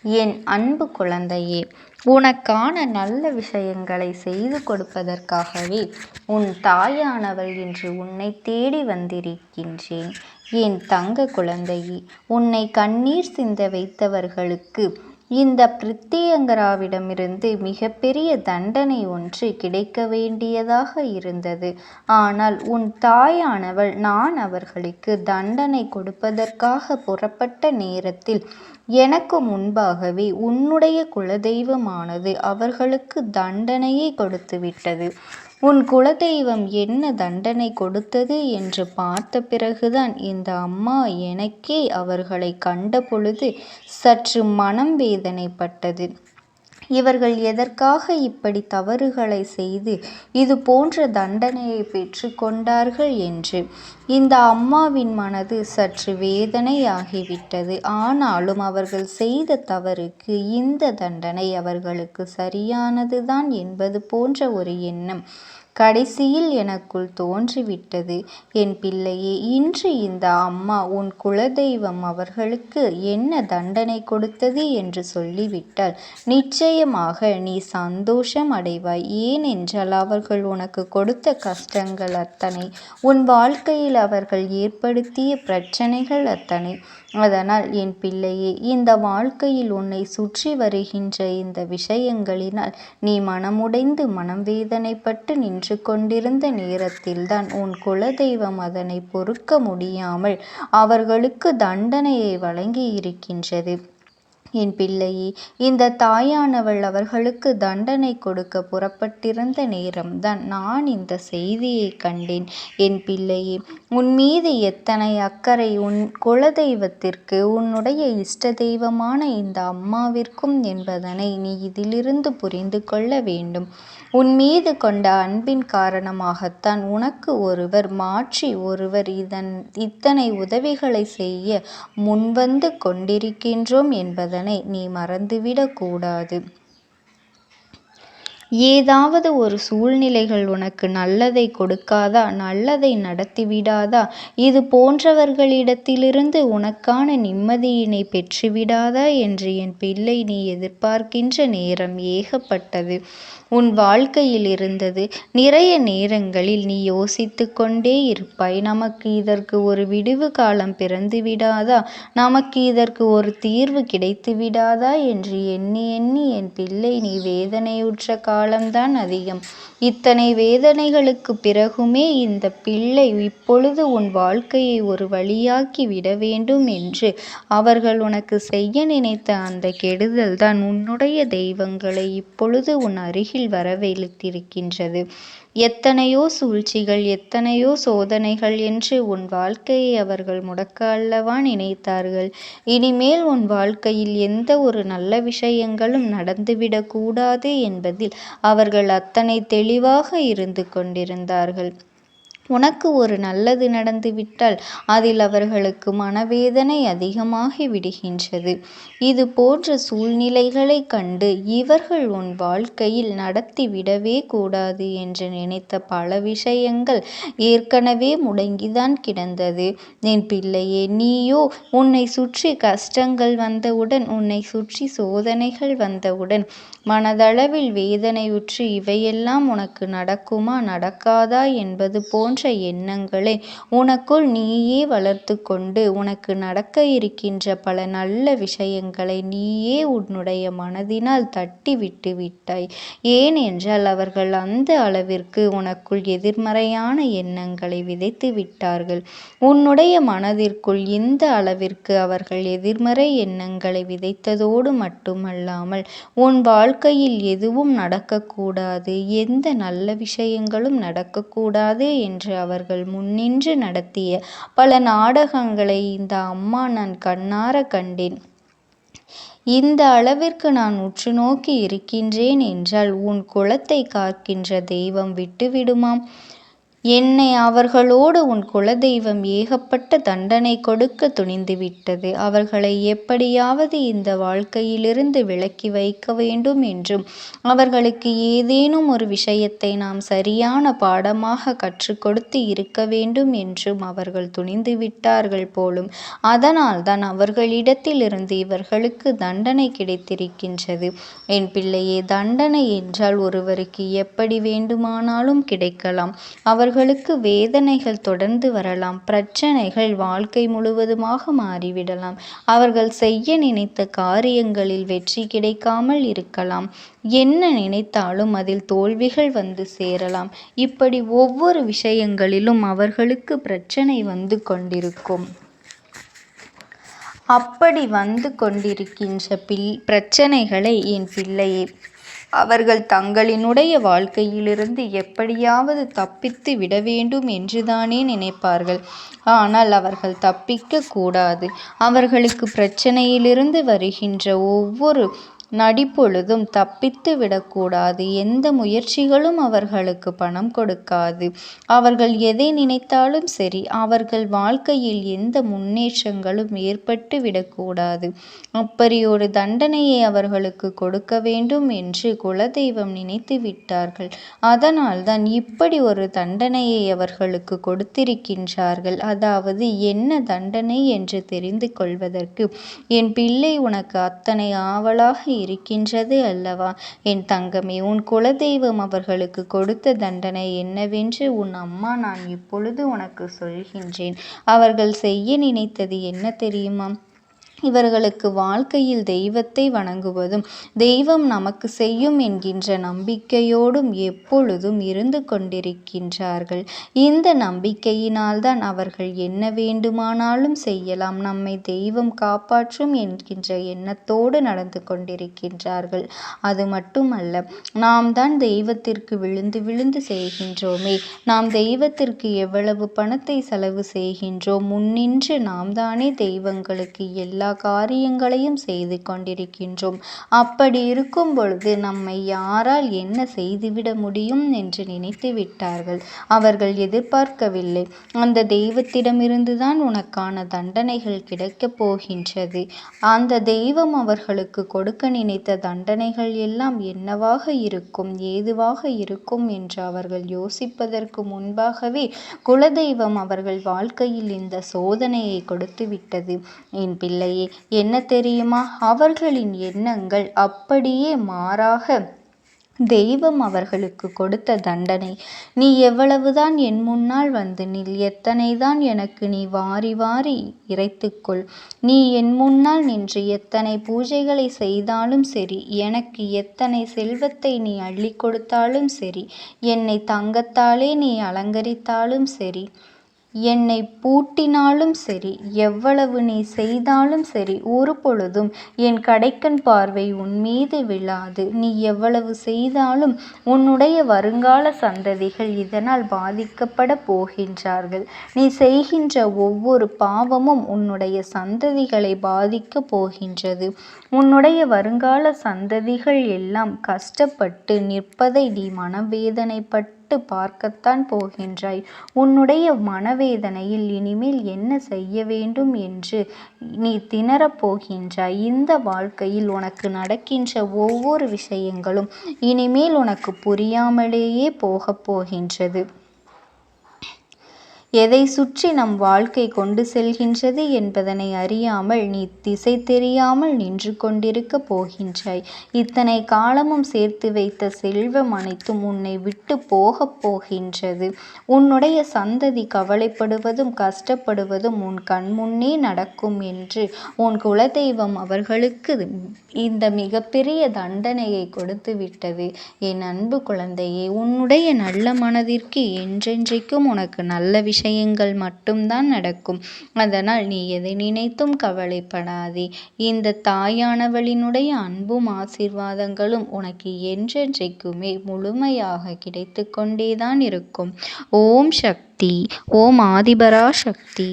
என் அன்பு குழந்தையே, உனக்கான நல்ல விஷயங்களை செய்து கொடுப்பதற்காகவே உன் தாயானவள் இன்று உன்னை தேடி வந்திருக்கின்றேன். என் தங்க குழந்தையே, உன்னை கண்ணீர் சிந்த வைத்தவர்களுக்கு இந்த பிரித்தியங்கராவிடமிருந்து மிகப்பெரிய தண்டனை ஒன்று கிடைக்க வேண்டியதாக இருந்தது. ஆனால் உன் தாயானவள் நான் அவர்களுக்கு தண்டனை கொடுப்பதற்காக புறப்பட்ட நேரத்தில் எனக்கு முன்பாகவே உன்னுடைய குலதெய்வமானது அவர்களுக்கு தண்டனையை கொடுத்துவிட்டது. உன் குலதெய்வம் என்ன தண்டனை கொடுத்தது என்று பார்த்த பிறகுதான் இந்த அம்மா எனக்கே அவர்களை கண்ட பொழுது சற்று மனம் வேதனைப்பட்டது. இவர்கள் எதற்காக இப்படி தவறுகளை செய்து இது போன்ற தண்டனையை பெற்று கொண்டார்கள் என்று இந்த அம்மாவின் மனது சற்று வேதனையாகிவிட்டது. ஆனாலும் அவர்கள் செய்த தவறுக்கு இந்த தண்டனை அவர்களுக்கு சரியானதுதான் என்பது போன்ற ஒரு எண்ணம் கடைசியில் எனக்குள் தோன்றிவிட்டது. என் பிள்ளையே, இன்று இந்த அம்மா உன் குலதெய்வம் அவர்களுக்கு என்ன தண்டனை கொடுத்தது என்று சொல்லிவிட்டால் நிச்சயமாக நீ சந்தோஷம் அடைவாய். ஏனென்றால் அவர்கள் உனக்கு கொடுத்த கஷ்டங்கள் அத்தனை, உன் வாழ்க்கையில் அவர்கள் ஏற்படுத்திய பிரச்சனைகள் அத்தனை. அதனால் என் பிள்ளையே, இந்த வாழ்க்கையில் உன்னை சுற்றி வருகின்ற இந்த விஷயங்களினால் நீ மனமுடைந்து மனம் வேதனைப்பட்டு நின்று கொண்டிருந்த நேரத்தில்தான் உன் குலதெய்வம் அதனை பொறுக்க முடியாமல் அவர்களுக்கு தண்டனையை வழங்கி இருக்கின்றது. என் பிள்ளையே, இந்த தாயானவள் அவர்களுக்கு தண்டனை கொடுக்க புறப்பட்டிருந்த நேரம்தான் நான் இந்த செய்தியை கண்டேன். என் பிள்ளையே, உன் மீது எத்தனை அக்கறை உன் குலதெய்வத்திற்கு உன்னுடைய இஷ்ட தெய்வமான இந்த அம்மாவிற்கும் என்பதனை நீ இதிலிருந்து புரிந்து கொள்ள வேண்டும். உன் மீது கொண்ட அன்பின் காரணமாகத்தான் உனக்கு ஒருவர் மாற்றி ஒருவர் இத்தனை உதவிகளை செய்ய முன்வந்து கொண்டிருக்கின்றோம் என்பதனை நீ மறந்துவிடக் கூடாது. ஏதாவது ஒரு சூழ்நிலைகள் உனக்கு நல்லதை கொடுக்காதா, நல்லதை நடத்திவிடாதா, இது போன்றவர்களிடத்திலிருந்து உனக்கான நிம்மதியினை பெற்றுவிடாதா என்று என் பிள்ளை நீ எதிர்பார்க்கின்ற நேரம் ஏகப்பட்டது உன் வாழ்க்கையில் இருந்தது. நிறைய நேரங்களில் நீ யோசித்து கொண்டே இருப்பாய், நமக்கு இதற்கு ஒரு விடிவு காலம் பிறந்து விடாதா, நமக்கு இதற்கு ஒரு தீர்வு கிடைத்து விடாதா என்று எண்ணி எண்ணி என் பிள்ளை நீ வேதனையுற்ற காலம்தான் அதிகம். இத்தனை வேதனைகளுக்கு பிறகுமே இந்த பிள்ளை இப்பொழுது உன் வாழ்க்கையை ஒரு வழியாக்கி விட வேண்டும் என்று அவர்கள் உனக்கு செய்ய நினைத்த அந்த கெடுதல் தான் உன்னுடைய தெய்வங்களை இப்பொழுது உன் அருகில் வரவழைத்திருக்கின்றது. எத்தனையோ சூழ்ச்சிகள், எத்தனையோ சோதனைகள் என்று உன் வாழ்க்கையை அவர்கள் முடக்க அல்லவா நினைத்தார்கள். இனிமேல் உன் வாழ்க்கையில் எந்த ஒரு நல்ல விஷயங்களும் நடந்துவிடக் கூடாது என்பதில் அவர்கள் அத்தனை தெளிவாக இருந்து கொண்டிருந்தார்கள். உனக்கு ஒரு நல்லது நடந்துவிட்டால் அதில் அவர்களுக்கு மனவேதனை அதிகமாகி விடுகின்றது. இது போன்ற சூழ்நிலைகளை கண்டு இவர்கள் உன் வாழ்க்கையில் நடத்தி விடவே கூடாது என்று நினைத்த பல விஷயங்கள் ஏற்கனவே முடங்கிதான் கிடந்தது. என் பிள்ளையே, நீயோ உன்னை சுற்றி கஷ்டங்கள் வந்தவுடன், உன்னை சுற்றி சோதனைகள் வந்தவுடன் மனதளவில் வேதனையுற்று இவையெல்லாம் உனக்கு நடக்குமா நடக்காதா என்பது போன்ற எண்ணங்களை உனக்குள் நீயே வளர்த்து கொண்டு உனக்கு நடக்க இருக்கின்ற பல நல்ல விஷயங்களை நீயே உன்னுடைய மனதினால் தட்டி விட்டு விட்டாய். ஏனென்றால் அவர்கள் அந்த அளவிற்கு உனக்குள் எதிர்மறையான எண்ணங்களை விதைத்து விட்டார்கள். உன்னுடைய மனதிற்குள் இந்த அளவிற்கு அவர்கள் எதிர்மறை எண்ணங்களை விதைத்ததோடு மட்டுமல்லாமல் உன் வாழ்க்கையில் எதுவும் நடக்கக்கூடாது, எந்த நல்ல விஷயங்களும் நடக்கக்கூடாது என்று அவர்கள் முன்னின்று நடத்திய பல நாடகங்களை இந்த அம்மா நான் கண்ணார கண்டேன். இந்த அளவிற்கு நான் உற்று நோக்கி இருக்கின்றேன் என்றால் உன் குலத்தை காக்கின்ற தெய்வம் விட்டுவிடுமாம்? என்னை அவர்களோடு உன் குலதெய்வம் ஏகப்பட்ட தண்டனை கொடுக்க துணிந்துவிட்டது. அவர்களை எப்படியாவது இந்த வாழ்க்கையிலிருந்து விலக்கி வைக்க வேண்டும் என்றும் அவர்களுக்கு ஏதேனும் ஒரு விஷயத்தை நாம் சரியான பாடமாக கற்றுக் கொடுத்து இருக்க வேண்டும் என்றும் அவர்கள் துணிந்துவிட்டார்கள் போலும். அதனால்தான் அவர்களிடத்திலிருந்து இவர்களுக்கு தண்டனை கிடைத்திருக்கின்றது. என் பிள்ளையே, தண்டனை என்றால் ஒருவருக்கு எப்படி வேண்டுமானாலும் கிடைக்கலாம். அவர்களுக்கு வேதனைகள் தொடர்ந்து வரலாம். பிரச்சனைகள் வாழ்க்கை முழுவதுமாக மாறிவிடலாம். அவர்கள் செய்ய நினைத்த காரியங்களில் வெற்றி கிடைக்காமல் இருக்கலாம். என்ன நினைத்தாலும் அதில் தோல்விகள் வந்து சேரலாம். இப்படி ஒவ்வொரு விஷயங்களிலும் அவர்களுக்கு பிரச்சனை வந்து கொண்டிருக்கும். அப்படி வந்து கொண்டிருக்கின்ற பிரச்சனைகளை என் பிள்ளையே, அவர்கள் தங்களினுடைய வாழ்க்கையிலிருந்து எப்படியாவது தப்பித்து விட வேண்டும் என்றுதானே நினைப்பார்கள். ஆனால் அவர்கள் தப்பிக்க கூடாது. அவர்களுக்கு பிரச்சனையிலிருந்து வருகின்ற ஒவ்வொரு நடிப்பொழுதும் தப்பித்து விடக்கூடாது. எந்த முயற்சிகளும் அவர்களுக்கு பணம் கொடுக்காது. அவர்கள் எதை நினைத்தாலும் சரி, அவர்கள் வாழ்க்கையில் எந்த முன்னேற்றங்களும் ஏற்பட்டு விடக்கூடாது. அப்படி ஒரு தண்டனையை அவர்களுக்கு கொடுக்க வேண்டும் என்று குலதெய்வம் நினைத்து விட்டார்கள். அதனால்தான் இப்படி ஒரு தண்டனையை அவர்களுக்கு கொடுத்திருக்கின்றார்கள். அதாவது என்ன தண்டனை என்று தெரிந்து கொள்வதற்கு என் பிள்ளை உனக்கு அத்தனை ஆவலாக இருக்கின்றது அல்லவா? என் தங்கமே, உன் குலதெய்வம் அவர்களுக்கு கொடுத்த தண்டனை என்னவென்று உன் அம்மா நான் இப்பொழுது உனக்கு சொல்கின்றேன். அவர்கள் செய்ய நினைத்தது என்ன தெரியுமா? இவர்களுக்கு வாழ்க்கையில் தெய்வத்தை வணங்குவதும் தெய்வம் நமக்கு செய்யும் என்கின்ற நம்பிக்கையோடும் எப்பொழுதும் இருந்து கொண்டிருக்கின்றார்கள். இந்த நம்பிக்கையினால்தான் அவர்கள் என்ன வேண்டுமானாலும் செய்யலாம், நம்மை தெய்வம் காப்பாற்றும் என்கின்ற எண்ணத்தோடு நடந்து கொண்டிருக்கின்றார்கள். அது மட்டுமல்ல, நாம் தான் தெய்வத்திற்கு விழுந்து விழுந்து செய்கின்றோமே. நாம் தெய்வத்திற்கு எவ்வளவு பணத்தை செலவு செய்கின்றோம். முன்னின்று நாம் தானே தெய்வங்களுக்கு எல்லா காரியங்களையும் செய்து கொண்டிருக்கின்றோம். அப்படி இருக்கும் பொழுது நம்மை யாரால் என்ன செய்துவிட முடியும் என்று நினைத்து விட்டார்கள். அவர்கள் எதிர்பார்க்கவில்லை. அந்த தெய்வத்திடமிருந்துதான் உனக்கான தண்டனைகள் கிடைக்கப் போகின்றது. அந்த தெய்வம் அவர்களுக்கு கொடுக்க நினைத்த தண்டனைகள் எல்லாம் என்னவாக இருக்கும், ஏதுவாக இருக்கும் என்று அவர்கள் யோசிப்பதற்கு முன்பாகவே குலதெய்வம் அவர்கள் வாழ்க்கையில் இந்த சோதனையை கொடுத்து விட்டது. என் பிள்ளையே, என்ன தெரியுமா? அவர்களின் எண்ணங்கள் அப்படியே மாறாக தெய்வம் அவர்களுக்கு கொடுத்த தண்டனை. நீ எவ்வளவுதான் என் முன்னால் வந்து நில், எத்தனைதான் எனக்கு நீ வாரி வாரி இறைத்துக்கொள், நீ என் முன்னால் நின்று எத்தனை பூஜைகளை செய்தாலும் சரி, எனக்கு எத்தனை செல்வத்தை நீ அள்ளி கொடுத்தாலும் சரி, என்னை தங்கத்தாலே நீ அலங்கரித்தாலும் சரி, என்னை பூட்டினாலும் சரி, எவ்வளவு நீ செய்தாலும் சரி, ஒரு பொழுதும் என் கடைக்கண் பார்வை உன் மீது விழாது. நீ எவ்வளவு செய்தாலும் உன்னுடைய வருங்கால சந்ததிகள் இதனால் பாதிக்கப்பட போகின்றார்கள். நீ செய்கின்ற ஒவ்வொரு பாவமும் உன்னுடைய சந்ததிகளை பாதிக்கப் போகின்றது. உன்னுடைய வருங்கால சந்ததிகள் எல்லாம் கஷ்டப்பட்டு நிற்பதை நீ மனவேதனைப்பட்டு பார்க்கத்தான் போகின்றாய். உன்னுடைய மனவேதனையில் இனிமேல் என்ன செய்ய வேண்டும் என்று நீ திணறப் போகின்றாய். இந்த வாழ்க்கையில் உனக்கு நடக்கின்ற ஒவ்வொரு விஷயங்களும் இனிமேல் உனக்கு புரியாமலேயே போகப் போகின்றது. எதை சுற்றி நம் வாழ்க்கை கொண்டு செல்கின்றது என்பதனை அறியாமல் நீ திசை தெரியாமல் நின்று கொண்டிருக்க போகின்றாய். இத்தனை காலமும் சேர்த்து வைத்த செல்வம் அனைத்தும் உன்னை விட்டு போகப் போகின்றது. உன்னுடைய சந்ததி கவலைப்படுவதும் கஷ்டப்படுவதும் உன் கண்முன்னே நடக்கும் என்று உன் குலதெய்வம் அவர்களுக்கு இந்த மிகப்பெரிய தண்டனையை கொடுத்து விட்டது. என் அன்பு குழந்தையே, உன்னுடைய நல்ல மனதிற்கு என்றென்றைக்கும் உனக்கு நல்ல விஷயங்கள் மட்டும்தான் நடக்கும். அதனால் நீ எதை நினைத்தும் கவலைப்படாதே. இந்த தாயானவளினுடைய அன்பும் ஆசீர்வாதங்களும் உனக்கு என்றென்றைக்குமே முழுமையாக கிடைத்து கொண்டேதான் இருக்கும். ஓம் சக்தி. ஓம் ஆதிபரா சக்தி.